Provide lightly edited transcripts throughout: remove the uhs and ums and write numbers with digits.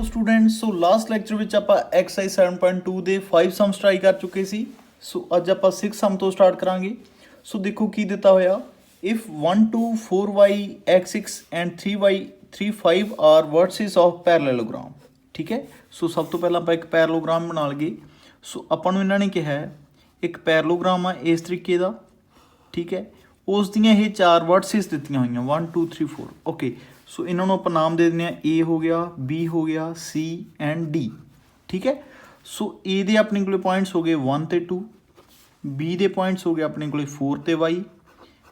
Students so last lecture विच आपां exercise 7.2 ਦੇ 5 sums try कर चुके सी सो अज आपां 6 सम तो स्टार्ट करांगे सो देखो की दिता होया if 1 2 4y x6 and 3y 3 5 are vertices of parallelogram ठीक है। सो सब तो पहला आपां एक पैरेललोग्राम बना लगे सो आपां नूं इन्हां ने कहा एक पैरेललोग्राम आ इस तरीके दा ठीक है उस दियां ये 4 वर्टिसेस दित्तियां होईयां 1 2 3 4 ओके। सो इन्हों आप नाम दे दें ए हो गया बी हो गया सी एंड डी ठीक है। सो ए दे अपने को पॉइंट्स हो गए 1 ते 2 बी दे पॉइंट्स हो गए अपने को 4 ते वाई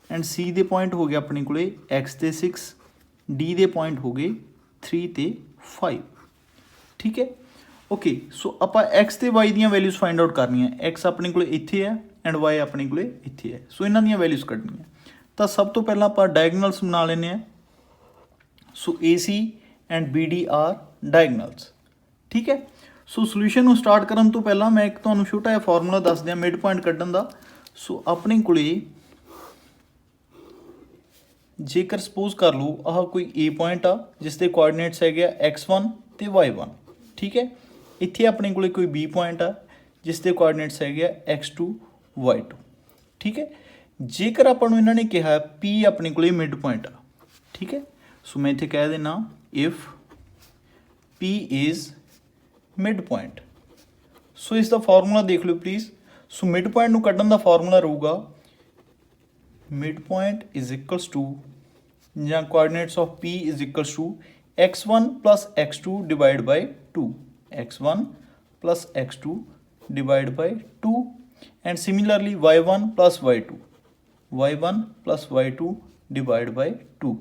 एंड सी दे पॉइंट हो गए अपने को एक्स ते 6 डी दे पॉइंट हो गए 3 ते 5 ठीक है ओके। सो आप एक्स ते वाई दी वैल्यूज़ फाइंड आउट करनी है एक्स अपने को इत्थे है एंड वाई अपने को इत्थे है सो इन्हों दी वैल्यूज़ कढ़नी तो सब तो पहला आप डायगनल्स बना लेने so A C and B D or diagonals ठीक है। सो सोल्यूशन को स्टार्ट करने तो पहला मैं एक तो छोटा जिहा फॉर्मूला दस दियाँ मिड पॉइंट कड्ढण दा। सो अपने को जेकर सपोज कर लो आह कोई ए पॉइंट आ जिसके कोआर्डीनेट्स है x1 तो y1 ठीक है। इत्थे अपने को कोई बी पॉइंट आ जिसके कोआर्डीनेट्स है x2 y2 ठीक है। जेकर अपन इन्होंने कहा P अपने को मिड पॉइंट आ ठीक है। सो मैं इत्थे कह देना if P is mid point so इसका फॉर्मूला देख लो प्लीज़। सो मिड पॉइंट नूं कड्ढण दा फॉर्मूला रहूगा mid point is equals to या coordinates of P is equals to x1 plus x2 divide by 2 x1 plus x2 divide by 2 and similarly y1 plus y1 plus y2 divide by 2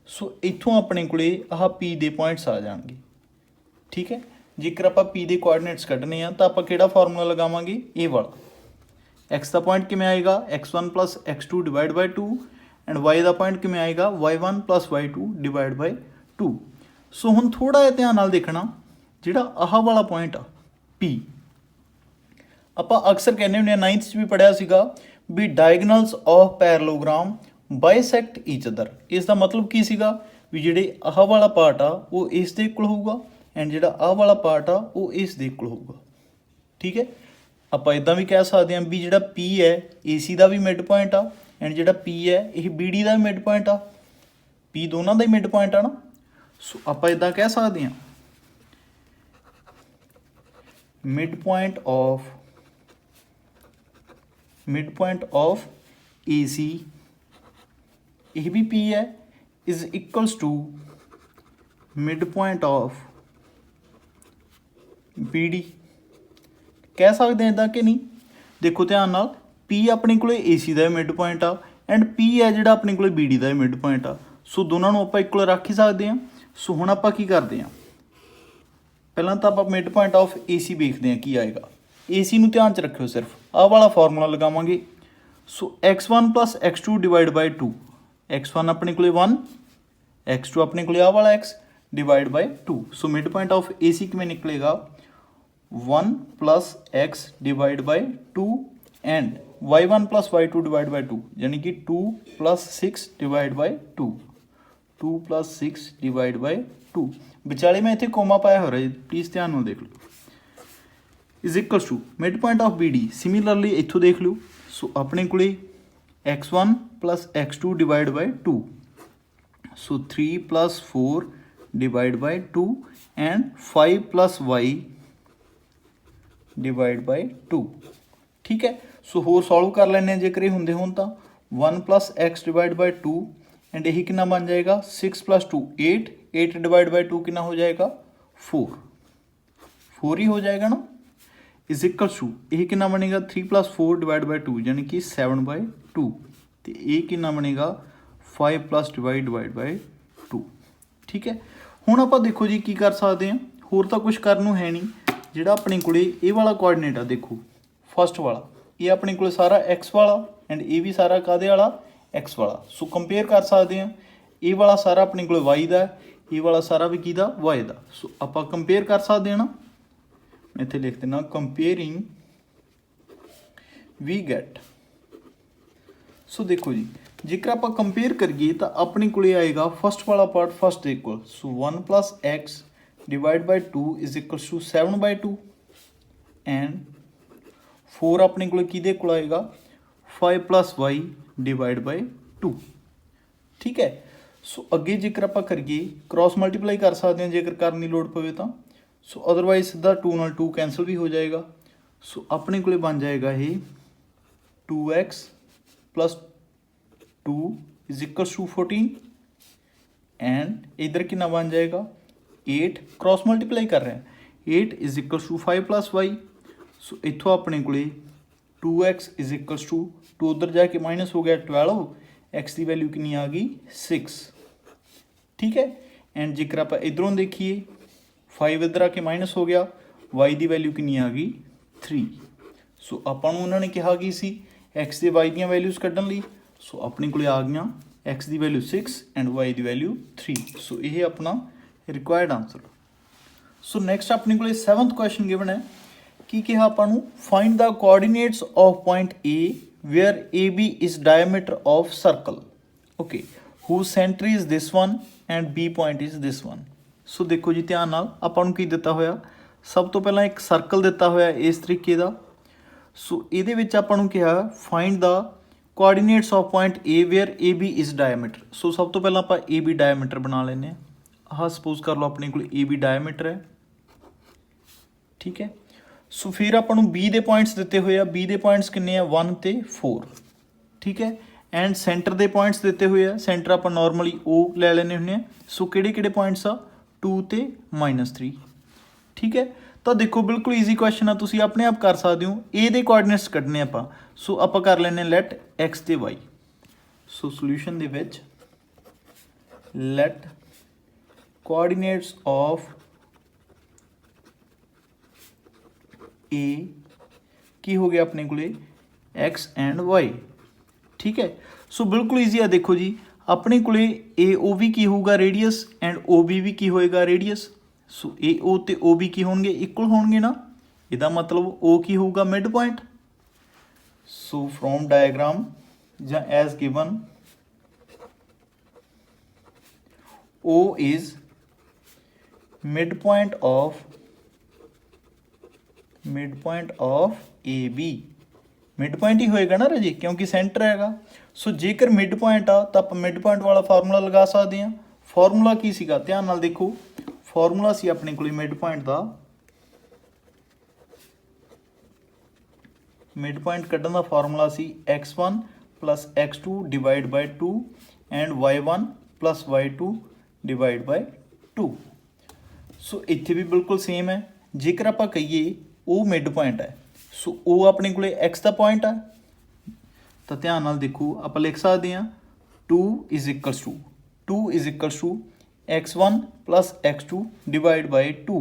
so इत्थों अपने को आह P दे points आ जाएंगे ठीक है। जेकर आप P दे कोआर्डीनेट्स कढ़ने हैं तो आप किहड़ा फॉर्मूला लगावांगे ए वाला एक्स का पॉइंट किमें आएगा x1 plus x2 divide by 2 and Y का पॉइंट किमें आएगा y1 plus y2 divide by 2। सो हुण थोड़ा जिहा ध्यान नाल देखना जिहड़ा आह वाला पॉइंट आ पी आपां अक्सर कहने हुंदे 9th च भी पढ़िया सीगा भी diagonals of parallelogram bisect each other. इसका मतलब की सीगा भी जिहड़े आह वाला पार्ट आ वो इस दे इक्वल होऊगा एंड जिहड़ा आह वाला पार्ट आ वो इस दे इक्वल होऊगा ठीक है। आपां इदां भी कह सकते हैं भी जिहड़ा पी है ए सी का भी मिड पॉइंट आ एंड जिहड़ा पी है यह बी डी का भी मिड पॉइंट आ पी दोनों का ही मिड पॉइंट आ ना। सो आपां इदां कह सकते हैं mid point of A C यह भी पी है is equals to mid point of B D कह सकते हैं इदा कि नहीं। देखो ध्यान नाल पी अपने को ए सी का मिड पॉइंट आ एंड पी है जोड़ा अपने को बी डी का मिड पॉइंट आ सो दोनों आप इक्वल रख ही सकते हैं। सो हुण आपां की करते हैं पहला तो आप मिड पॉइंट ऑफ ए सी देखते हैं की आएगा ए सी ध्यान च रखियो सिर्फ आह वाला फॉर्मूला लगावांगे। So x1 plus x2 divide by 2 x1 अपने को 1 x2 अपने को आह वाला x divide by 2 so mid point of A C किमें निकलेगा 1 plus x divide by 2 and y1 plus y2 divide by 2 यानी कि 2 plus 6 divide by 2 2 plus 6 divide by 2 विचाले मैं इतने कोमा पाया हो रहा है प्लीज़ ध्यान में देख लो is equals to mid point of B D similarly इतों देख लो। सो अपने को x1 plus x2 divide by 2 so 3 plus 4 divide by 2 and 5 plus y divide by 2 ठीक है। सो होर सॉल्व कर लेने जेकर होंगे हों तो 1 plus x divide by 2 and यही कितना बन जाएगा 6 प्लस 2 8 8 डिवाइड बाई 2 कितना हो जाएगा 4 ही हो जाएगा ना इज इक्वल टू यही कितना बनेगा 3 प्लस 4 डिवाइड बाई 2 यानी कि 7 बाई 2 तो ये कितना बनेगा 5 प्लस डिवाइड बाई 2 ठीक है। हुण आप देखो जी की कर सकते हैं होर तो कुछ करनों है नहीं जिहड़ा अपने को ये वाला कोआर्डीनेट आ देखो फर्स्ट वाला ये अपने को सारा एक्स वाला एंड ये भी सारा कादे वाला एक्स वाला। सो कंपेयर कर सकते हैं ये वाला सारा अपने को वाई का ये वाला सारा भी किहदा वाई का। सो आप कंपेयर कर सकते हैं ना मैं इत्थे लिख देना कंपेयरिंग वी गैट। सो देखो जी जेकर आप कंपेयर करिए तो अपने को आएगा फर्स्ट वाला part first equal so 1 plus X divide by 2 is equals to 7/2 and 4 अपने को किहदे कोल आएगा 5 + y डिवाइड बाय 2। ठीक है, सो अगे जेकर आप करिए क्रॉस मल्टीप्लाई कर सकते हैं जेकर करने लोड़ पवे तो। सो अदरवाइज सीधा 2 नाल 2 कैंसल भी हो जाएगा। सो अपने को बन जाएगा ये 2x + 2 is equals to 14 and इधर कितना बन जाएगा 8, क्रॉस मल्टीप्लाई कर रहे हैं 8 इज इक्वल्स टू 5 + y। सो इतों अपने को 2x इज इक्वल्स टू 2 उधर जाके माइनस हो गया 12, x की वैल्यू कितनी आ गई 6। ठीक है, एंड जेकर आप इधरों देखिए 5 इधर आके माइनस हो गया, y की वैल्यू कितनी आ गई 3। सो आपां नूं उन्होंने कहा कि सी x ते y दी वैल्यूज़ कड्ढण लई। सो अपने को आ गई x की वैल्यू 6 एंड y की वैल्यू 3। सो यह अपना रिक्वायर्ड आंसर। सो नैक्सट अपने को 7th क्वेश्चन गिवन है कि कहा आपां नूं find the coordinates of point A where AB is diameter of circle, okay, whose center is this one and B point is this one। सो देखो जी ध्यान नाल आपां नूं की दिता होया, सब तो पहला एक सर्कल दिता होया इस तरीके का। सो इहदे विच आपां नूं कहा find the coordinates of point A where AB is diameter। सो सब तो पहला आपां AB डायमीटर बना लेने हैं। आह सपोज कर लो अपने को AB डायमीटर है। ठीक है, सो फिर आपां नूं B दे पॉइंट्स दिते हुए आ, B दे पॉइंट्स किन्ने आ 1 ते 4। ठीक है, एंड सेंटर दे पॉइंट्स दिते हुए आ, सेंटर आपां नॉर्मली O ले लेने हुंदे आ। सो किहड़े पॉइंट्स आ 2 ते -3। ठीक है, तो देखो बिल्कुल ईजी क्वेश्चन आ, तुसीं अपने आप कर सकते हो। ए दे कोऑर्डिनेट्स कढने आपां, सो आपां कर लैने लेट x ते y। सो सोल्यूशन दे विच लेट कोऑर्डिनेट्स ऑफ ए की हो गया अपने को एक्स एंड वाई। ठीक है, सो बिल्कुल ईजी है। देखो जी अपने को ए ओ भी की होगा रेडियस एंड ओ बी भी की होएगा रेडियस। सो ए ओ ते ओ बी की होंगे इक्वल होंगे ना, इहदा मतलब ओ की होगा mid point. So from diagram या as given O is mid point of A B. Mid point ही होएगा ना राजी, क्योंकि सेंटर हैगा। सो जेकर मिड पॉइंट आ तो आप मिड पॉइंट वाला फार्मूला लगा सकते हैं। फार्मूला की सीगा ध्यान नाल देखो, फार्मूला सी अपने को मिड पॉइंट का, मिड पॉइंट कड्ढण दा फार्मूला सी x1 + x2 divide by 2 and y1 + y2 divide by 2। So इत्थे भी बिल्कुल सेम है। जेकर आप कहिए ओ मिड पॉइंट है, सो ओ अपने को एक्स का पॉइंट है, तो ध्यान नाल देखो आप लिख सकते हैं 2 is equals to x1 + x2 divide by 2।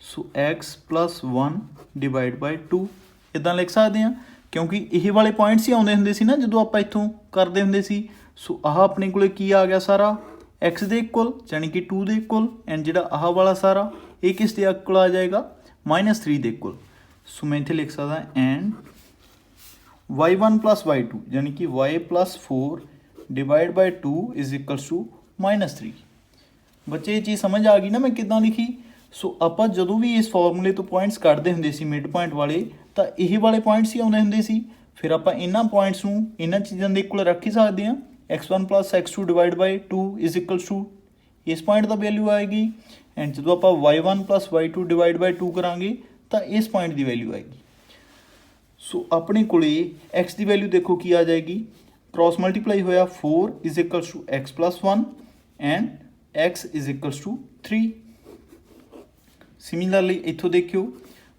So x + 1 divide by 2 इदां लिख सकते हैं, क्योंकि यह वाले पॉइंट्स ही आते होंगे सी ना जो आप इतों करते होंगे सी। सो आह अपने को की आ गया सारा x के इक्वल यानी कि 2 के इक्वल, एंड जो आह वाला सारा ये किस के इक्वल आ जाएगा -3 के इक्वल। सो मैं इतने लिख सकता एंड y1 + y2 यानी कि y + 4 divide by 2 is equals to -3। बच्चे ये चीज़ समझ आ गई ना मैं कितना लिखी। सो आप जो भी इस फॉर्मूले तो पॉइंट्स कढ़ते होंगे सी मिड पॉइंट वाले, तो यही वाले पॉइंट्स ही आते होंगे सी। फिर आप इन्होंने पॉइंट्स नूं इन्होंने चीज़ों के इक्वल रख ही सकते हैं। x1 + x2 divide by 2 is equals to इस पॉइंट का वैल्यू आएगी, एंड जो आप y1 + y2 डिवाइड बाय 2 करांगे तो इस पॉइंट की वैल्यू आएगी। सो अपने को x की वैल्यू देखो की आ जाएगी, क्रॉस मल्टीप्लाई होया 4 is equals to x + 1 and x is equals to 3। Similarly इतों देखियो,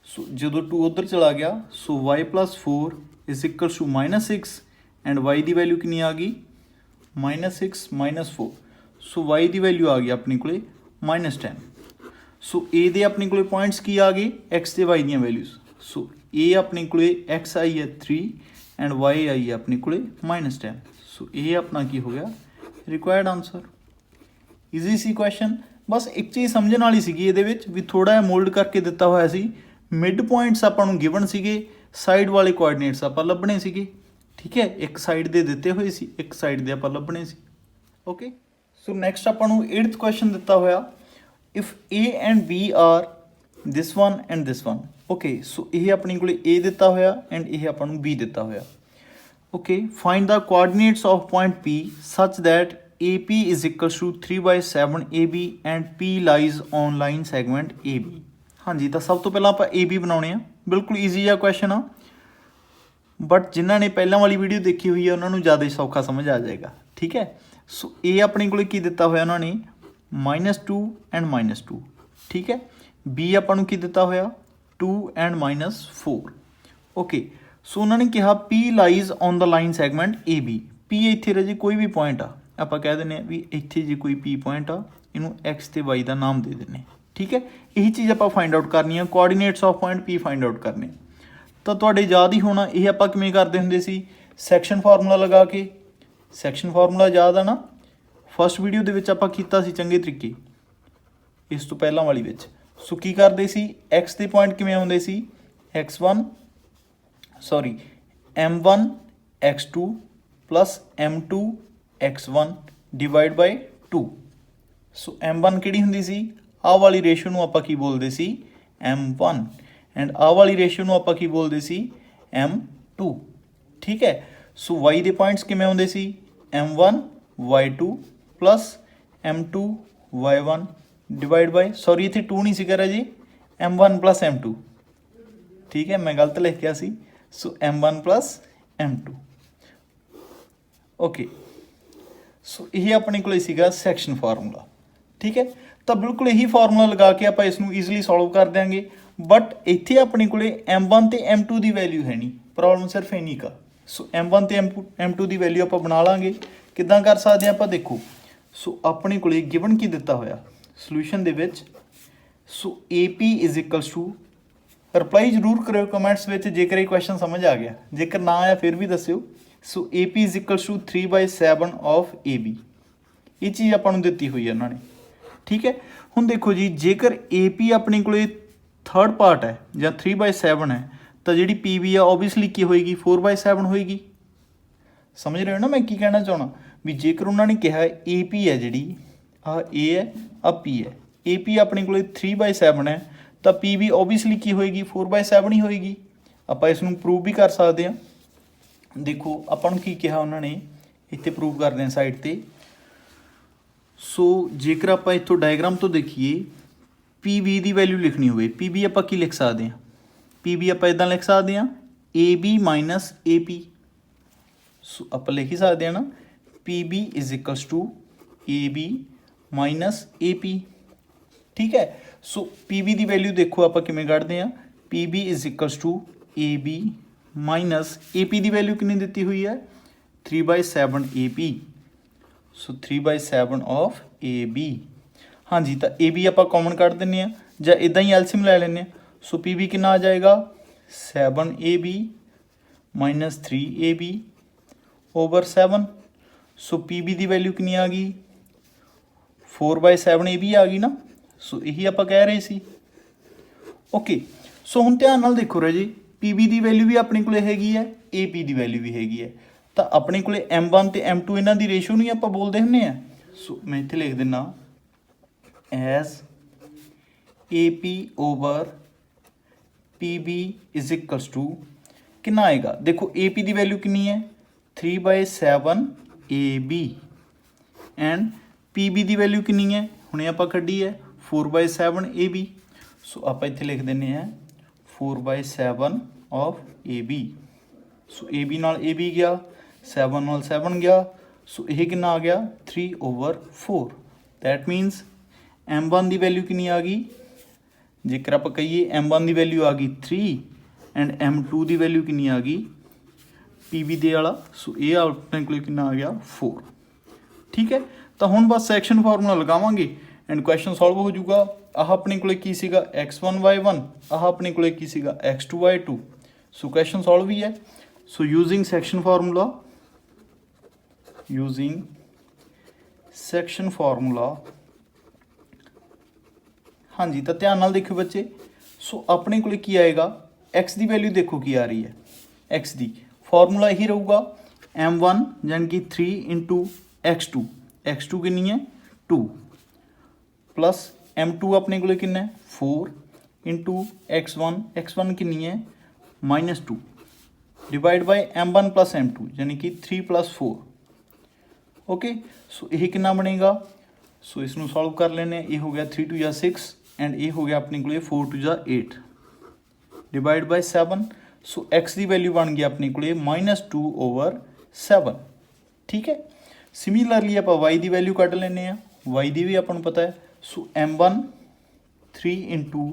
सो जो 2 उधर चला गया, so y + 4 is equals to -6 and y की वैल्यू कितनी आ गई -6 - 4। सो y की वैल्यू आ गई अपने को -10। सो ए दे अपने को पॉइंट्स की आ गए x ते y दी वैल्यूज़। सो ए अपने को x आई है 3 एंड y आई है अपने को -10। सो ये अपना की हो गया रिक्वायर्ड आंसर। ईजी सी क्वेश्चन, बस एक चीज़ समझने वाली सी ये भी थोड़ा जिहा मोल्ड करके दिता हुआ सी। मिड पॉइंट्स आपां नूं गिवन सीगे, साइड वाले कोआर्डिनेट्स आपां लभणे सीगे। ठीक है, एक साइड दे दिते हुए सी, एक साइड दे आपां लभणे सी। ओके, सो नैक्सट आपां नूं 8th क्वेश्चन दिता होया if A and B are this one and this one. Okay so ये अपने को ए दिता होया एंड ये अपन बी दिता होया। Okay find the coordinates of point P such that A P is equals to 3/7 A B and P lies on line segment A B. हाँ जी तो सब तो पहला आप ए बी बनाने बिल्कुल ईजी आ क्वेश्चन आ, बट जिन्होंने पहला वाली वीडियो देखी हुई है उन्होंने ज़्यादा ही सौखा समझ आ जाएगा। ठीक है सो ए अपने को की दिता होया उन्होंने -2 एंड -2। ठीक है बी अपन की दिता होया 2 एंड -4। ओके सो उन्होंने कहा P lies on the line segment A B. P इत्थे रहे जी कोई भी पॉइंट आ आप कह दें भी इत्थे जी कोई पी पॉइंट आ इनू एक्स ते वाई का नाम दे दें। ठीक है यही चीज़ आप फाइंड आउट करनी है, coordinates of point P find out करने। तो तुहाडे याद ही होना ये आप किवें करते हुंदे सी सैक्शन फार्मूला लगा के। सैक्शन फार्मूला याद है ना फस्ट वीडियो दे विच आपां कीता सी चंगे तरीके इस तो पहला वाली विच। सो की करदे सी एक्स दे पॉइंट किवें आउंदे सी x1 sorry m1 x2 plus m2 x1 divide by 2। So m1 किहड़ी हुंदी सी आह वाली रेशियो नूं आपां की बोलदे सी m1 एंड आह वाली रेशियो नूं आपां की बोलदे सी m2। ठीक है सो y दे पॉइंट्स किवें आउंदे सी m1 y2 plus m2 y1 divide by sorry इत्थे 2 नहीं सी करा जी m1 प्लस m2। ठीक है मैं गलत लिख गया सी सो m1 plus m2। Okay so यही अपने को सीगा सैक्शन फार्मूला। ठीक है तो बिल्कुल यही फार्मूला लगा के आप इसनूं ईजिली सॉल्व कर देंगे, बट इत्थे अपने को m1 ते m2 की वैल्यू है नहीं, प्रॉब्लम सिर्फ इन्नी का। सो m1 ते m2 की वैल्यू आप बना लांगे किदां कर सकते हैं आप देखो। सो अपने को गिवन की दिता होया सोल्यूशन दे विच so A P is equals to reply जरूर करो कमेंट्स में जेकर ये क्वेश्चन समझ आ गया, जेकर ना आया फिर भी दस्यो। So A P is equals to 3/7 of A B ये चीज़ अपन दी हुई है उन्होंने। ठीक है हुण देखो जी जेकर ए पी अपने को थर्ड पार्ट है या 3/7 है तो जी पी बी है ओबीयसली की होएगी 4/7 होएगी। समझ रहे हो ना मैं की कहना चाहना भी जेकर उन्होंने कहा ए पी है जी आ ए है आ पी है ए पी अपने को 3/7 है तो पी बी ओबीयसली की होएगी 4/7 ही होएगी। आप इसनूं प्रूव भी कर सकते हैं। देखो अपन की कहा उन्होंने इत्थे प्रूव करते हैं साइड ते। सो जेकर आप इत्थों डायग्राम तो देखिए पी बी की वैल्यू लिखनी हो पी बी आप की लिख सकते हैं पी बी आप इदां लिख सकते हैं A B minus A P. So आप लिख ही सकते हैं ना P B is equals to A B minus A P. ठीक है सो पी बी की वैल्यू देखो आप किवें कढ़दे हैं P B is equals to A B minus A P की वैल्यू कितनी दी हुई है 3/7 A P. So 3/7 of A B. हाँ जी तो ए बी आप कॉमन कट दें या इदा ही एल्सियम लै लें। सो पी बी कितना आ जाएगा 7 A B minus 3 A B over 7। So P B की वैल्यू कितनी आ गई 4/7 ए बी आ गई ना। सो यही आप कह रहे सी। ओके सो हुण ध्यान नाल देखो रहे जी पी बी की वैल्यू भी अपने को हैगी है ए पी की वैल्यू भी हैगी है तो अपने को m1 ते m2 इन्हां दी रेशियो नहीं आप बोलते हुंदे हैं। सो मैं इत्थे लिख दिना as A P over P B is equals to कितना आएगा देखो ए पी की वैल्यू कितनी है 3/7 A B and P B की वैल्यू कितनी है हुणे आप कड्ढी है 4/7 ए बी। सो आप इत्थे लिख दिंदे हैं 4/7 of A B. So A B नाल ए बी गया 7 नाल 7 गया। सो यह कितना आ गया 3/4। दैट मीनस m1 की वैल्यू कितनी आ गई जेकर आप कहिए m1 की वैल्यू आ गई 3 एंड m2 की वैल्यू कितनी आ गई पी बी दे वाला। सो ये अपने को कितना आ गया 4। ठीक है तो हुण बस सैक्शन फार्मूला लगावांगे एंड क्वेश्चन सॉल्व हो जाऊगा। आह अपने को की सीगा x1 y1 आह अपने को की सीगा x2 y2। So question solve ही है। सो यूजिंग सैक्शन फार्मूला हाँ जी तो ध्यान नाल देखो बच्चे। सो अपने को की आएगा x की वैल्यू देखो की आ रही है x की फार्मूला यही रहूगा m1 यानी कि 3 × x2 कितनी है 2 प्लस m2 अपने को कितना है 4 इंटू x1 कितनी है -2 divide bye m1 plus m2 यानी कि 3 + 4 ओके। सो यही कितना बनेगा, सो इसनों सॉल्व कर लेने, ये हो गया 3 × 6 एंड ये हो गया अपने को 4 × 8 डिवाइड बाय 7। सो x की वैल्यू बन गई अपने को -2/7 ठीक है। सिमिलरली आप y की वैल्यू कट लेने y की भी अपन पता है। सो m1 3 इंटू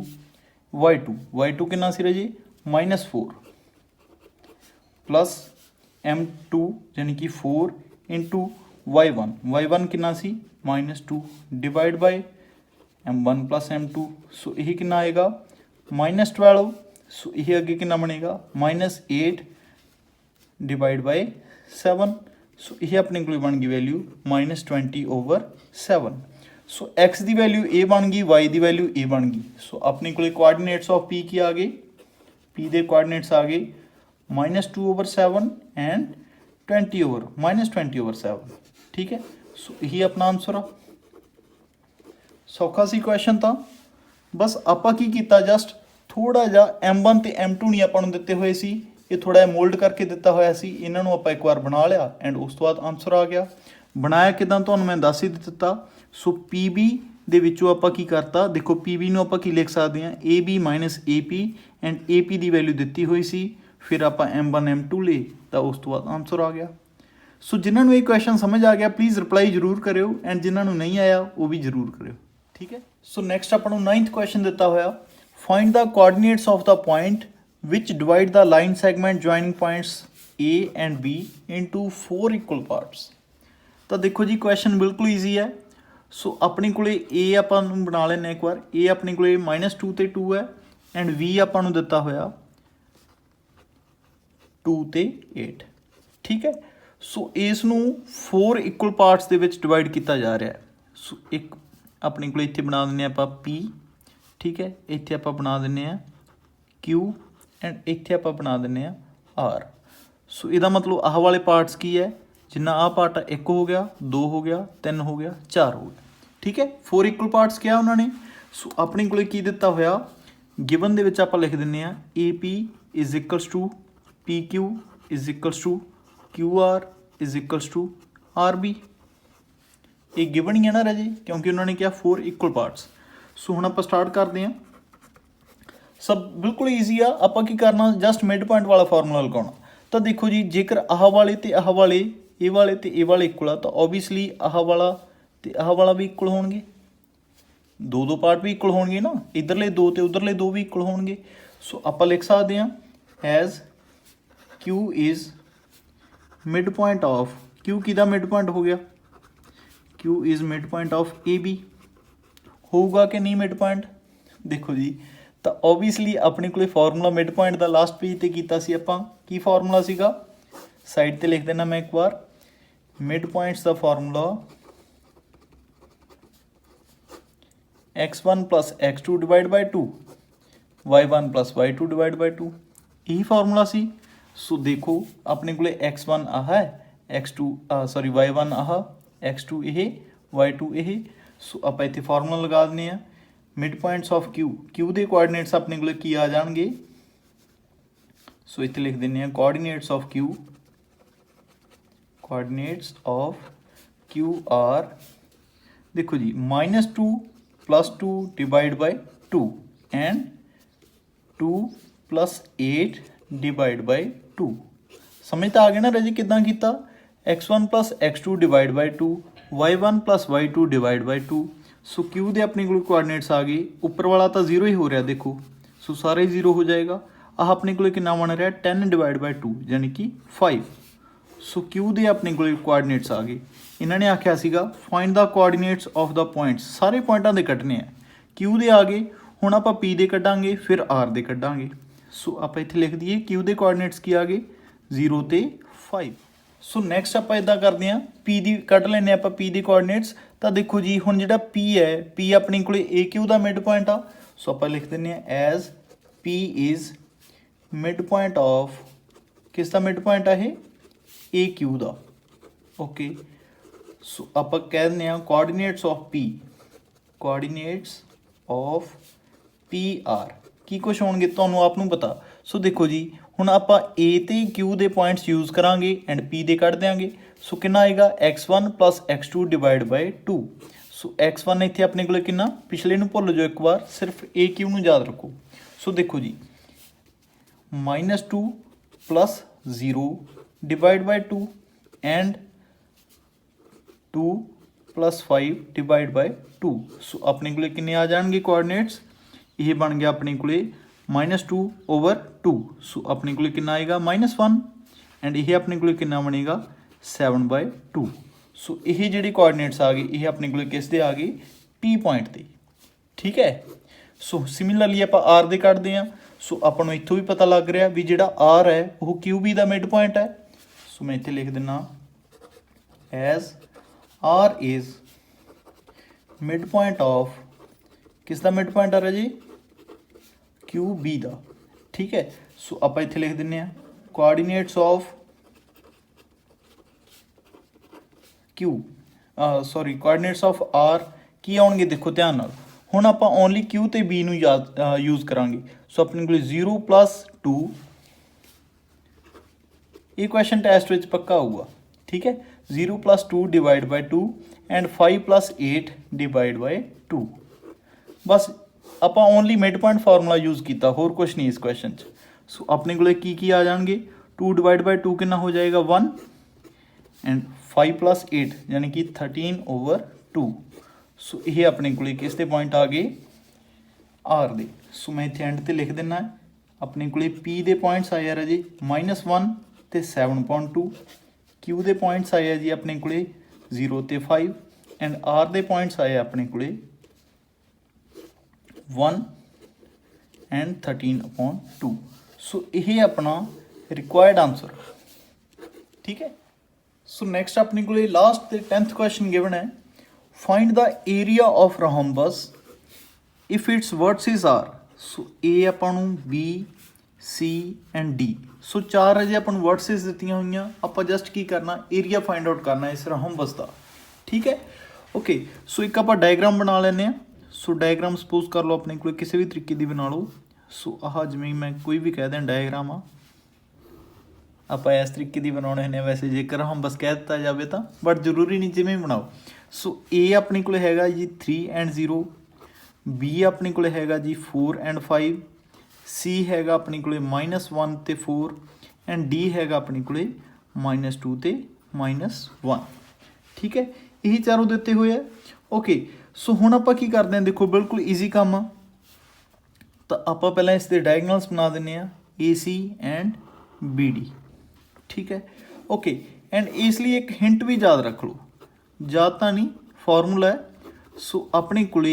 y2 कितना सी रहे -4 प्लस m2 यानी कि 4 इंटू y1 कितना सी -2 divide bye m1 plus m2। सो यही कितना आएगा -12। सो यही अगे कितना बनेगा -8 डिवाइड बाय 7। सो यही अपने को बन गई वैल्यू -20/7। सो x की वैल्यू ए बन गई, y की वैल्यू ए बन गई। सो अपने को कोआर्डिनेट्स ऑफ p की आ गए, p के कोआर्डिनेट्स आ गए -2/7 एंड -20/7 ठीक है। सो यही अपना आंसर आ। सौखा सी क्वेश्चन था, बस आपां की कीता जस्ट थोड़ा जा m1 ते m2 नहीं आपां नूं दिते हुए सी, ये थोड़ा मोल्ड करके दिता होया सी, इन्हां नूं आपां एक बार बना लिया एंड उस तो बाद आंसर आ गया। बनाया किदां तुहानूं मैं दस ही दिता। सो PB ਦੇ ਵਿੱਚੋਂ ਆਪਾਂ ਕੀ ਕਰਤਾ, ਦੇਖੋ PB ਨੂੰ ਆਪਾਂ ਕੀ ਲਿਖ ਸਕਦੇ ਹਾਂ AB - AP and AP the value ਦਿੱਤੀ ਹੋਈ ਸੀ, ਫਿਰ ਆਪਾਂ M1 M2 ਲਏ ਤਾਂ ਉਸ ਤੋਂ ਬਾਅਦ ਆਨਸਰ ਆ ਗਿਆ। ਸੋ ਜਿਨ੍ਹਾਂ ਨੂੰ ਇਹ ਕੁਐਸਚਨ ਸਮਝ ਆ ਗਿਆ ਪਲੀਜ਼ ਰਿਪਲਾਈ ਜ਼ਰੂਰ ਕਰਿਓ ਐਂਡ ਜਿਨ੍ਹਾਂ ਨੂੰ ਨਹੀਂ ਆਇਆ ਉਹ ਵੀ ਜ਼ਰੂਰ ਕਰਿਓ ਠੀਕ ਹੈ। ਸੋ ਨੈਕਸਟ ਆਪਾਂ ਨੂੰ 9th ਕੁਐਸਚਨ ਦਿੱਤਾ ਹੋਇਆ, find the coordinates of the point which divide the line segment joining points A and B into 4 equal parts. ਤਾਂ ਦੇਖੋ ਜੀ ਕੁਐਸਚਨ ਬਿਲਕੁਲ ਈਜ਼ੀ ਹੈ। ਸੋ ਆਪਣੇ ਕੋਲੇ A ਆਪਾਂ ਨੂੰ ਬਣਾ ਲੈਂਦੇ ਇੱਕ ਵਾਰ, A ਆਪਣੇ ਕੋਲੇ -2 ਤੇ 2 ਹੈ ਐਂਡ V ਆਪਾਂ ਨੂੰ ਦਿੱਤਾ ਹੋਇਆ 2 ਤੇ 8 ਠੀਕ ਹੈ। ਸੋ ਇਸ ਨੂੰ 4 ਇਕੁਅਲ ਪਾਰਟਸ ਦੇ ਵਿੱਚ ਡਿਵਾਈਡ ਕੀਤਾ ਜਾ ਰਿਹਾ ਹੈ। ਸੋ ਇੱਕ ਆਪਣੇ ਕੋਲੇ ਇੱਥੇ ਬਣਾ ਦਿੰਦੇ ਆਪਾਂ P ਠੀਕ ਹੈ, ਇੱਥੇ ਆਪਾਂ ਬਣਾ ਦਿੰਦੇ ਆ Q ਐਂਡ ਇੱਥੇ ਆਪਾਂ ਬਣਾ ਦਿੰਦੇ ਆ R। ਸੋ ਇਹਦਾ ਮਤਲਬ ਆਹ ਵਾਲੇ ਪਾਰਟਸ ਕੀ ਹੈ, ਜਿੰਨਾ ਆਹ ਪਾर्ट 1 हो गया 2 हो गया 3 हो गया 4 हो गया ठीक है। 4 इक्वल पार्ट्स किया उन्होंने। सो अपने को की दिता होया गिवन दे विच आपां लिख दिंदे आ AP = PQ = QR = RB। ये गिवन ही है ना राजे, क्योंकि उन्होंने कहा 4 इक्वल पार्ट्स। सो हुण आपां स्टार्ट करते हैं, सब बिल्कुल ईजी आ। आपां की करना जस्ट मिड पॉइंट वाला फार्मूला लगाउणा। तो देखो जी जेकर आह वाले ते आह वाले ਇਹ ਵਾਲੇ ਤੇ ਇਹ ਵਾਲੇ ਇਕੁਅਲ ਆ ਤਾਂ ਓਬਵੀਅਸਲੀ ਆਹ ਵਾਲਾ ਤੇ ਆਹ ਵਾਲਾ ਵੀ ਇਕੁਅਲ ਹੋਣਗੇ, ਦੋ ਪਾਰਟ ਵੀ ਇਕੁਅਲ ਹੋਣਗੇ ਨਾ, ਇਧਰਲੇ ਦੋ ਤੇ ਉਧਰਲੇ ਦੋ ਵੀ ਇਕੁਅਲ ਹੋਣਗੇ। ਸੋ ਆਪਾਂ ਲਿਖ ਸਕਦੇ ਹਾਂ as Q is mid point of Q ਕਿਹਦਾ ਮਿਡ ਪੁਆਇੰਟ ਹੋ ਗਿਆ, Q is mid point of AB ਹੋਊਗਾ ਕਿ ਨਹੀਂ ਮਿਡ ਪੁਆਇੰਟ। ਦੇਖੋ ਜੀ ਤਾਂ ਓਬਵੀਅਸਲੀ ਆਪਣੇ ਕੋਲੇ ਫਾਰਮੂਲਾ ਮਿਡ ਪੁਆਇੰਟ ਦਾ ਲਾਸਟ ਪੇਜ ਤੇ ਕੀਤਾ ਸੀ ਆਪਾਂ, ਕੀ ਫਾਰਮੂਲਾ ਸੀਗਾ साइड पे लिख देना मैं एक बार, मिड पॉइंट्स का formula x1 + x2 divide by 2 y1 + y2 divide by 2 यही फार्मूला सी। सो देखो अपने को x1 आह है x2 सॉरी y1 आह x2 यह y2 यह। सो आप इतने फार्मूला लगा दें मिड पॉइंट्स ऑफ Q के कोआर्डिनेट्स अपने को की आ जाएंगे। सो इतने लिख दें coordinates of Q, coordinates of Q are देखो जी -2 + 2 divide by 2 and 2 + 8 divide by 2। समझ तो आ गया ना राजी किदां कीता, x1 + x2 divide by 2 y1 + y2 divide by 2। So Q दे अपने को कोआर्डिनेट्स आ गए, ऊपर वाला तो 0 ही हो रहा देखो, सो सारे 0 हो जाएगा। आह अपने को कितना बन रहा 10 डिवाइड बाय 2 यानी कि 5। सो Q दे अपने को कोआर्डिनेट्स आ गए। इन्होंने आख्या सीगा find the coordinates of the points, सारे पॉइंटां दे कटने हैं। Q दे आ गए, हुण आपां P दे कड्डांगे फिर R दे कड्डांगे। सो आपां इत्थे लिख दईए Q दे कोआर्डिनेट्स की आ गए 0 ते 5। सो नैक्सट आपां इदां करदे हां P दी कड्ड लैंदे आपां P दी कोआर्डिनेट्स। तां देखो जी हुण जिहड़ा P है P अपने कोले AQ दा मिड पॉइंट आ। सो आपां लिख दिंदे हां as P is mid point of किस दा मिड पॉइंट है AQ दा। ओके सो आप कह दें coordinates of P, coordinates of P are की कुछ होणगे तुहानूं आप नूं पता। सो देखो जी हुण आपां ए ते क्यू दे पॉइंट्स यूज़ करांगे एंड पी दे कढ देंगे। सो कितना आएगा x1 plus x2 divide by 2। So x1 इत्थे अपने कोल कितना पिछले नूं भुल जाओ एक बार, सिर्फ ए क्यू नूं याद रखो। सो देखो जी -2 plus 0 divide by 2 and 2 plus 5 divide by 2। सो अपने कोले किन्ने आ जाएंगे कोआर्डिनेट्स, ये बन गया अपने कोले -2 ओवर 2। सो अपने कोले कितना आएगा -1 एंड ये अपने कोले कितना बनेगा 7/2। सो ये जिहड़ी कोआर्डिनेट्स आ गई ये अपने कोले किस दे आ गई पी पॉइंट ते, ठीक है। सो सिमिलरली आप आर दे कढदे हैं। सो ਆਪਾਂ ਨੂੰ इत्थों भी पता लग रहा भी जिहड़ा आर है वो क्यू बी दा मिड पॉइंट है। सो मैं इत्थे लिख दिना as R is mid point of किस दा मिड पॉइंट आ रहा जी क्यू बी दा, ठीक है। सो आप इत्थे लिख दिंने coordinates of Q sorry coordinates of R की आउणगे देखो ध्यान नाल। हुण आपां ओनली क्यू ते बी नूं याद यूज़ करांगे। सो अपने कोल 0 प्लस 2 ये क्वेश्चन टैस्ट विच पक्का आऊगा, ठीक है। 0 plus 2 divide by 2 and 5 plus 8 divide by 2। बस आपां only mid point formula use किया, होर कुछ नहीं इस क्वेश्चन च। सो अपने कोल की आ जाएंगे 2 डिवाइड बाय 2 कितना हो जाएगा 1 एंड 5 प्लस 8 यानी कि 13/2। सो ये अपने कोल किस दे पॉइंट आ गए आर दे। सो मैं इत्थे एंड ते लिख दिना अपने कोल पी दे पॉइंट्स आए आ जी -1 ते 7/2, क्यू दे पॉइंट्स आए जी अपने कोल 0 ते 5 एंड आर दे पॉइंट्स आए अपने कोल 1 एंड 13/2। सो ये अपना रिक्वायर्ड आंसर, ठीक है। सो नैक्सट अपने को लास्ट 10th क्वेश्चन गिवन है find the area of rhombus if its vertices are. So A आपां नूं B C and D. So 4 अजे आपां नूं वर्टिसेस दित्तियां होईयां, आपां जस्ट की करना एरिया फाइंड आउट करना इस रहोम्बस का, ठीक है। ओके सो एक आपां डायग्राम बना लैंदे आ। सो डायग्राम सपोज कर लो अपने को किसी भी तरीके की बना लो। सो आह जिवें मैं कोई भी कह दें डायग्राम आ ਆਪਾਂ इस तरीके की बनाने हैं, वैसे जेकर हम बस कह दिता जाए तो बट जरूरी नहीं जिमें बनाओ। सो ए अपने को हैगा जी 3 एंड 0, बी अपने को हैगा जी 4 एंड 5, सी हैगा अपने को -1 ते 4 एंड डी हैगा अपने को -2 ते -1, ठीक है। यही चारों दिते हुए है। ओके सो हुण आपां की करते हैं, देखो बिल्कुल ईजी काम आ। तो आपां पहलां इस दे डायगोनल्स बना दिंदे आ ए सी एंड बी डी, ठीक है। ओके एंड इसलिए एक हिंट भी याद रख लो, याद तो नहीं फॉर्मूला है। सो अपने को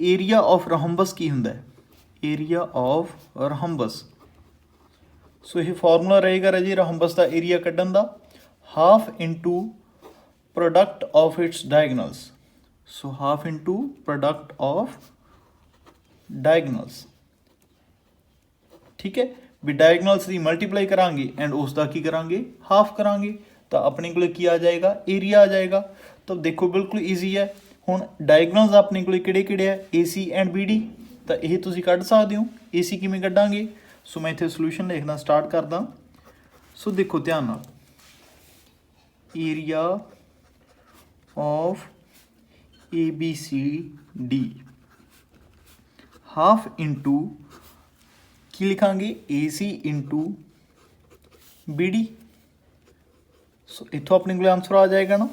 एरिया ऑफ रहोम्बस की हुंदा है, एरिया ऑफ रहोम्बस। सो ये फॉर्मूला रहेगा राजी रहोम्बस का एरिया कड्ढन दा half into product of its diagonals. So half into product of diagonals, ठीक है। भी डायगोनल्स की मल्टीप्लाई करांगे एंड उसका की करांगे हाफ करांगे तो अपने को की आ जाएगा एरिया आ जाएगा। तो देखो बिल्कुल ईजी है। हुण डायगोनल्स अपने को किहड़े है ए सी एंड बी डी, तो यह तुसीं कढ सकदे हो। ए सी किवें कढांगे, सो मैं इत्थे सोल्यूशन लिखना स्टार्ट करदा। सो देखो ध्यान नाल area of A B C D half into की लिखांगे A C into B D. So इत्थों अपने को आंसर आ जाएगा ना,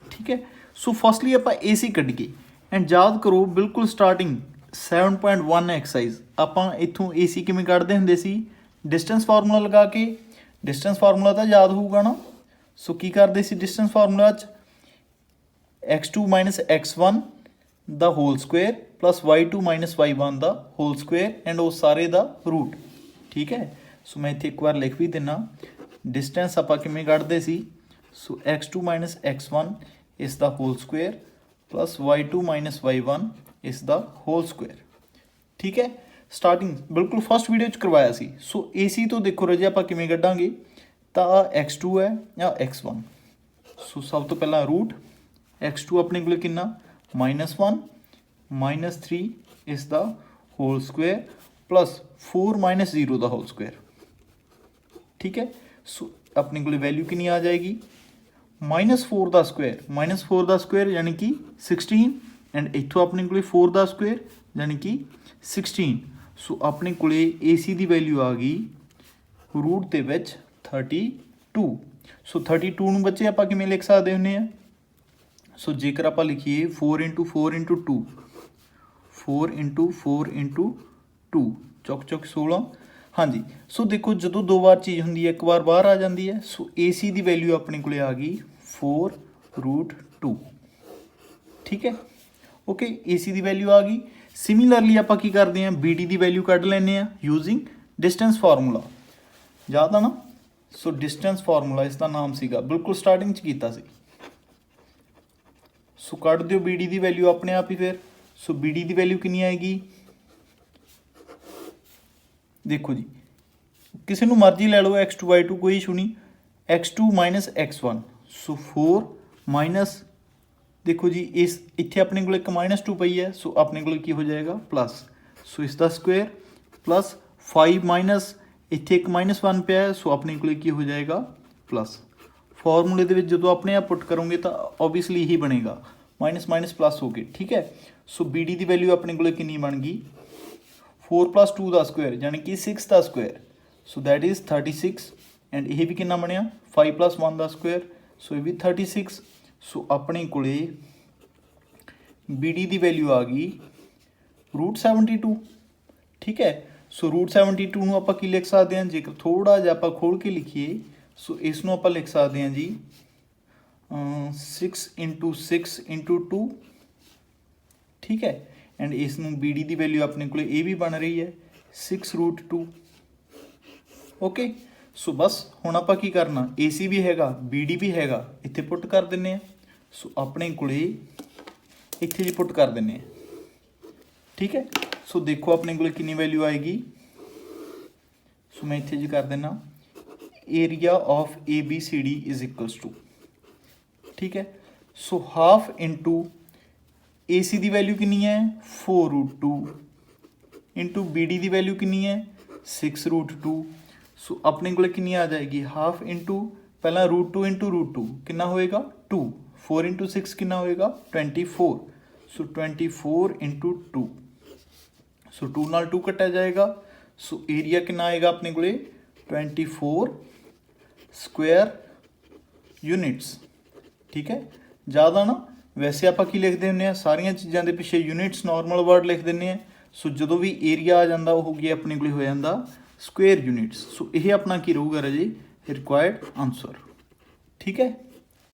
ठीक है। सो फर्स्टली आप ए सी कढ़िए एंड याद करो बिल्कुल स्टार्टिंग 7.1 एक्सरसाइज आपां इत्थों ए सी किवें कढ़दे हुंदे सी डिस्टेंस फार्मूला लगा के। डिस्टेंस फार्मूला तो याद होगा ना। सो की करदे सी distance formula x2 - x1 the whole square plus y2 - y1 the whole square and उस सारे दा रूट, ठीक है। सो मैं इत्थे एक बार लिख भी देना डिस्टेंस आपां किवें कढदे सी। सो x2 - x1 इस the whole square plus y2 - y1 इस द होल स्क्वेयर, ठीक है। स्टार्टिंग बिल्कुल फर्स्ट वीडियो च करवाया सी। सो ए सी तो देखो रजे आपां किवें कढांगे तो x2 है या x1। सो सब तो पहला रूट x2 अपने को कितना -1 -3 ਇਸ ਦਾ ਹੋਲ ਸਕੁਏਅਰ प्लस 4 - 0 ਦਾ ਹੋਲ ਸਕੁਏਅਰ। ठीक है, सो अपने को वैल्यू कितनी आ जाएगी -4 का स्क्वायर, -4 का स्क्वायर यानी कि 16 एंड इतों अपने को 4 का स्क्वायर यानी कि 16। सो अपने को AC की वैल्यू आ गई रूट के विच 32। सो 32 नूं बच्चे आप किवें लिख सकते हुंदे आ। सो जेकर आप लिखिए 4 × 4 × 2, 4 × 4 × 2 चौक चौक 16। हाँ जी, सो देखो जो दो बार चीज़ होंगी एक बार बाहर आ जाती है। सो AC की वैल्यू अपने को आ गई 4√2। ठीक है, ओके, AC की वैल्यू आ गई। सिमिलरली आप की करते हैं BD की वैल्यू कढ़ लेने यूजिंग डिस्टेंस फार्मूला, याद है ना। सो डिस्टेंस फार्मूला इसका नाम सीगा, बिल्कुल स्टार्टिंग च कीता सी। सो कढ़ दिओ BD की वैल्यू अपने आप ही। फिर सो BD की वैल्यू कितनी आएगी, देखो जी किसी को मर्जी लै लो x2/2 कोई इशू नहीं, x2 - x1। सो 4 माइनस, देखो जी इस इत्थे अपने को एक -2 पई है। सो अपने को की हो जाएगा प्लस, सो इसका स्क्वेयर प्लस 5 माइनस इत्थे एक -1 पिया है। सो अपने को की हो जाएगा प्लस। फॉर्मूले के जो अपने आप पुट करोगे तो ओबीयसली यही बनेगा, माइनस माइनस प्लस हो गए। ठीक है, सो BD की वैल्यू अपने को कितनी बन गई 4 + 2 का स्क्वायर यानी कि 6 का square. So that is 36 and यह भी कितना बनया 5 + 1 का स्क्वायर। सो ये भी 36। सो अपने को BD की वैल्यू आ गई √72। ठीक है, सो √72 ਨੂੰ ਆਪਾਂ ਕੀ ਲਿਖ ਸਕਦੇ ਹਾਂ, ਜੇਕਰ ਥੋੜਾ ਜਿਹਾ ਆਪਾਂ ਖੋਲ ਕੇ ਲਿਖੀਏ। ਸੋ ਇਸ ਨੂੰ ਆਪਾਂ ਲਿਖ ਸਕਦੇ ਹਾਂ ਜੀ 6 × 6 × 2। ठीक है, एंड इस BD की वैल्यू अपने को ये भी बन रही है 6√2। ओके, सो बस हुण आपां की करना, AC भी हैगा BD भी हैगा, इत्थे पुट कर दिंने। सो अपने को इत्थे जी पुट कर दिंने। ठीक है, सो देखो अपने को कितनी वैल्यू आएगी। सो मैं इत्थे जी कर देना एरिया ऑफ ABCD = ठीक है, सो हाफ इंटू AC की वैल्यू कितनी है 4√2 इंटू BD की वैल्यू कितनी है 6√2। सो अपने को कितनी आ जाएगी हाफ इंटू पहला √2 इंटू √2 कितना होएगा 2, 4 × 6 कितना होएगा 24। सो 24 × 2। सो 2 नाल 2 कटा जाएगा। सो एरिया कितना आएगा अपने को 24 स्क्वायर यूनिट्स। ठीक है, ज़्यादा ना, वैसे आप की लिखते होंगे सारिया चीज़ों के पिछे यूनिट्स नॉर्मल वर्ड लिख दें। सो जो भी एरिया आ जाता वो हो गया अपने को हो जाता स्क्वेयर यूनिट्स। सो यह अपना की रहूगा राजी रिक्वायर्ड आंसर। ठीक है।